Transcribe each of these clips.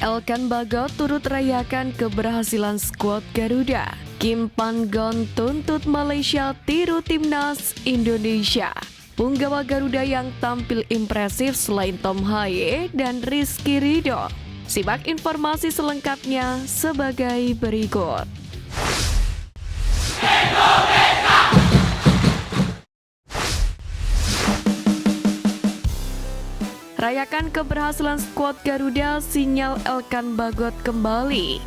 Elkan Bagot turut rayakan keberhasilan skuad Garuda. Kim Pan-gon tuntut Malaysia tiru timnas Indonesia. Punggawa Garuda yang tampil impresif selain Tom Haye dan Rizky Ridho. Simak informasi selengkapnya sebagai berikut. Rayakan keberhasilan skuad Garuda, sinyal Elkan Bagot kembali.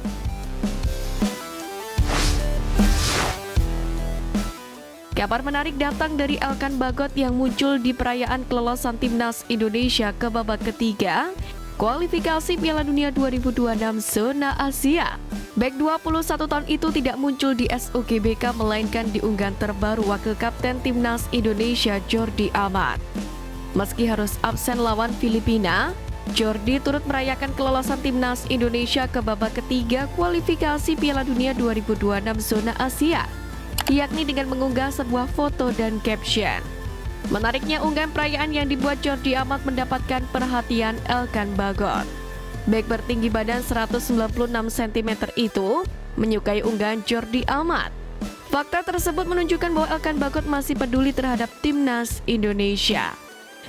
Kabar menarik datang dari Elkan Bagot yang muncul di perayaan kelolosan timnas Indonesia ke babak ketiga kualifikasi Piala Dunia 2026 zona Asia. Bek 21 tahun itu tidak muncul di SUGBK melainkan di unggahan terbaru wakil kapten timnas Indonesia Jordi Amat. Meski harus absen lawan Filipina, Jordi turut merayakan kelolosan timnas Indonesia ke babak ketiga kualifikasi Piala Dunia 2026 zona Asia, yakni dengan mengunggah sebuah foto dan caption. Menariknya, unggahan perayaan yang dibuat Jordi Amat mendapatkan perhatian Elkan Bagot. Bek bertinggi badan 196 cm itu menyukai unggahan Jordi Amat. Fakta tersebut menunjukkan bahwa Elkan Bagot masih peduli terhadap timnas Indonesia.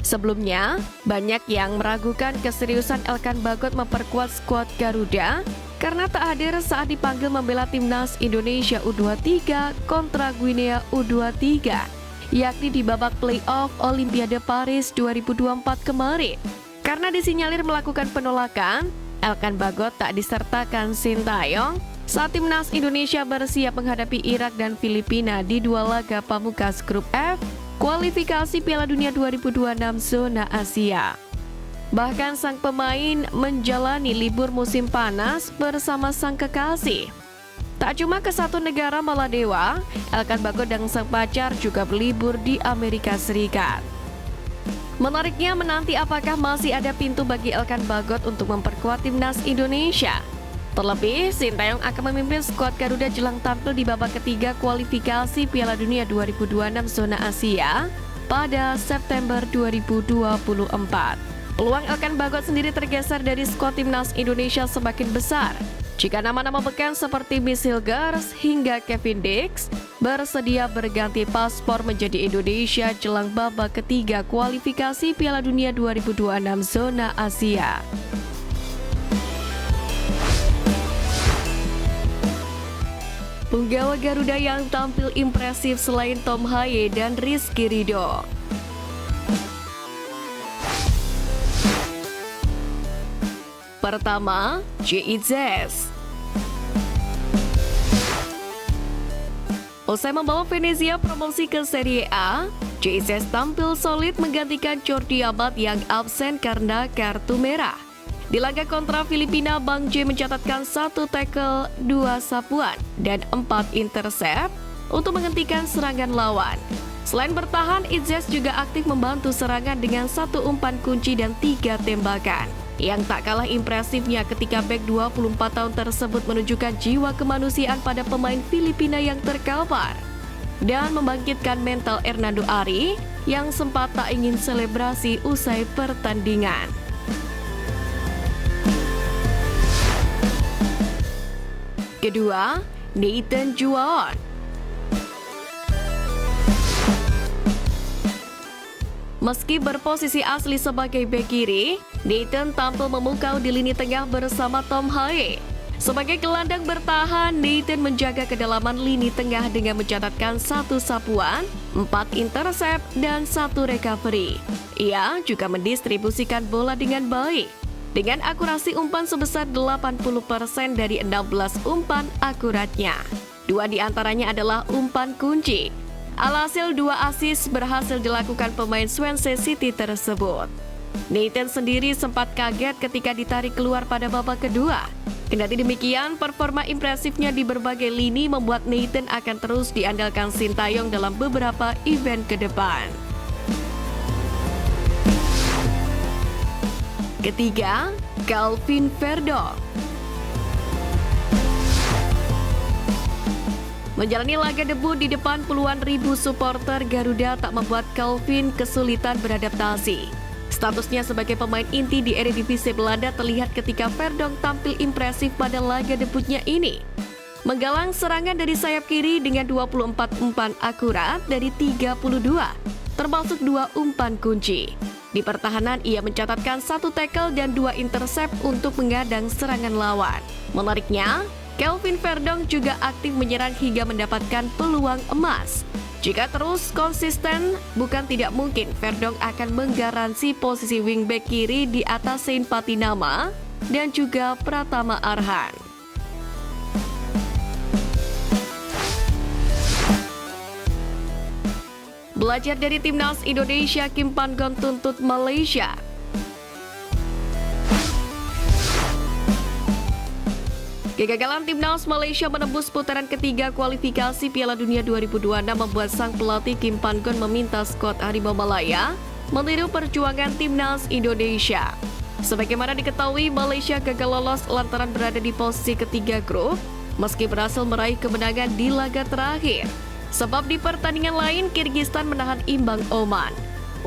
Sebelumnya, banyak yang meragukan keseriusan Elkan Bagot memperkuat skuad Garuda karena tak hadir saat dipanggil membela timnas Indonesia U23 kontra Guinea U23, yakni di babak playoff Olimpiade Paris 2024 kemarin. Karena disinyalir melakukan penolakan, Elkan Bagot tak disertakan Sintayong saat timnas Indonesia bersiap menghadapi Irak dan Filipina di dua laga pamungkas grup F kualifikasi Piala Dunia 2026 zona Asia. Bahkan sang pemain menjalani libur musim panas bersama sang kekasih. Tak cuma ke satu negara Maladewa, Elkan Bagot dan sang pacar juga berlibur di Amerika Serikat. Menariknya menanti apakah masih ada pintu bagi Elkan Bagot untuk memperkuat timnas Indonesia. Terlebih, Sintayong akan memimpin skuad Garuda jelang tampil di babak ketiga kualifikasi Piala Dunia 2026 zona Asia pada September 2024. Peluang Elkan Bagot sendiri tergeser dari skuad timnas Indonesia semakin besar jika nama-nama beken seperti Miss Hilgers hingga Kevin Dix bersedia berganti paspor menjadi Indonesia jelang babak ketiga kualifikasi Piala Dunia 2026 zona Asia. Punggawa Garuda yang tampil impresif selain Tom Haye dan Rizky Ridho. Pertama, JIzes. Usai membawa Venezia promosi ke Serie A, JIzes tampil solid menggantikan Jordi Amat yang absen karena kartu merah. Di laga kontra Filipina, Bang J mencatatkan 1 tackle, 2 sapuan, dan 4 intercept untuk menghentikan serangan lawan. Selain bertahan, Izes juga aktif membantu serangan dengan 1 umpan kunci dan 3 tembakan. Yang tak kalah impresifnya ketika bek 24 tahun tersebut menunjukkan jiwa kemanusiaan pada pemain Filipina yang terkapar dan membangkitkan mental Hernando Ari yang sempat tak ingin selebrasi usai pertandingan. Kedua, Nathan Juan. Meski berposisi asli sebagai bek kiri, Nathan tampil memukau di lini tengah bersama Tom Haye. Sebagai gelandang bertahan, Nathan menjaga kedalaman lini tengah dengan mencatatkan 1 sapuan, 4 intercept, dan 1 recovery. Ia juga mendistribusikan bola dengan baik, dengan akurasi umpan sebesar 80% dari 16 umpan akuratnya. 2 diantaranya adalah umpan kunci. Alhasil 2 assist berhasil dilakukan pemain Swansea City tersebut. Nathan sendiri sempat kaget ketika ditarik keluar pada babak kedua. Kendati demikian, performa impresifnya di berbagai lini membuat Nathan akan terus diandalkan Sintayong dalam beberapa event ke depan. Ketiga, Calvin Verdong. Menjalani laga debut di depan puluhan ribu supporter Garuda tak membuat Calvin kesulitan beradaptasi. Statusnya sebagai pemain inti di Eredivisie Belanda terlihat ketika Verdonk tampil impresif pada laga debutnya ini. Menggalang serangan dari sayap kiri dengan 24 umpan akurat dari 32, termasuk 2 umpan kunci. Di pertahanan, ia mencatatkan 1 tackle dan 2 intercept untuk mengadang serangan lawan. Menariknya, Kelvin Verdonk juga aktif menyerang hingga mendapatkan peluang emas. Jika terus konsisten, bukan tidak mungkin Verdonk akan menggaransi posisi wingback kiri di atas Saint Patinama dan juga Pratama Arhan. Belajar dari Timnas Indonesia, Kim Pan-gon tuntut Malaysia. Kegagalan Timnas Malaysia menembus putaran ketiga kualifikasi Piala Dunia 2026 membuat sang pelatih Kim Pan-gon meminta skuad Harimau Malaya meniru perjuangan Timnas Indonesia. Sebagaimana diketahui, Malaysia gagal lolos lantaran berada di posisi ketiga grup meski berhasil meraih kemenangan di laga terakhir. Sebab di pertandingan lain, Kirgistan menahan imbang Oman.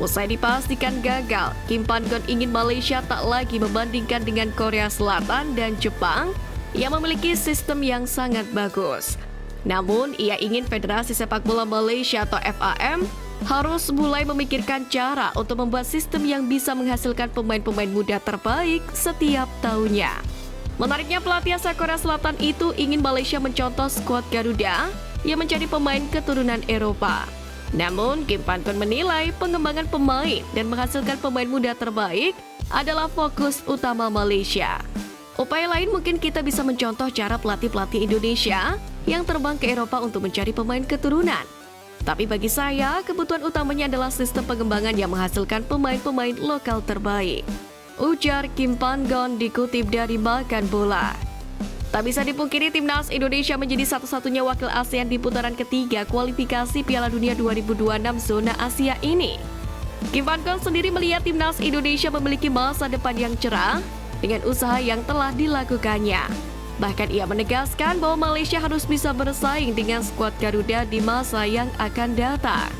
Usai dipastikan gagal, Kim Pan-gon ingin Malaysia tak lagi membandingkan dengan Korea Selatan dan Jepang yang memiliki sistem yang sangat bagus. Namun, ia ingin Federasi Sepak Bola Malaysia atau FAM harus mulai memikirkan cara untuk membuat sistem yang bisa menghasilkan pemain-pemain muda terbaik setiap tahunnya. Menariknya, pelatih asal Korea Selatan itu ingin Malaysia mencontoh skuad Garuda yang mencari pemain keturunan Eropa. Namun, Kim Pan-gon menilai pengembangan pemain dan menghasilkan pemain muda terbaik adalah fokus utama Malaysia. Upaya lain mungkin kita bisa mencontoh cara pelatih-pelatih Indonesia yang terbang ke Eropa untuk mencari pemain keturunan. Tapi bagi saya, kebutuhan utamanya adalah sistem pengembangan yang menghasilkan pemain-pemain lokal terbaik. Ujar Kim Pan-gon dikutip dari Makan Bola. Tak bisa dipungkiri, Timnas Indonesia menjadi satu-satunya wakil ASEAN di putaran ketiga kualifikasi Piala Dunia 2026 zona Asia ini. Kim Pan-gon sendiri melihat Timnas Indonesia memiliki masa depan yang cerah dengan usaha yang telah dilakukannya. Bahkan ia menegaskan bahwa Malaysia harus bisa bersaing dengan skuad Garuda di masa yang akan datang.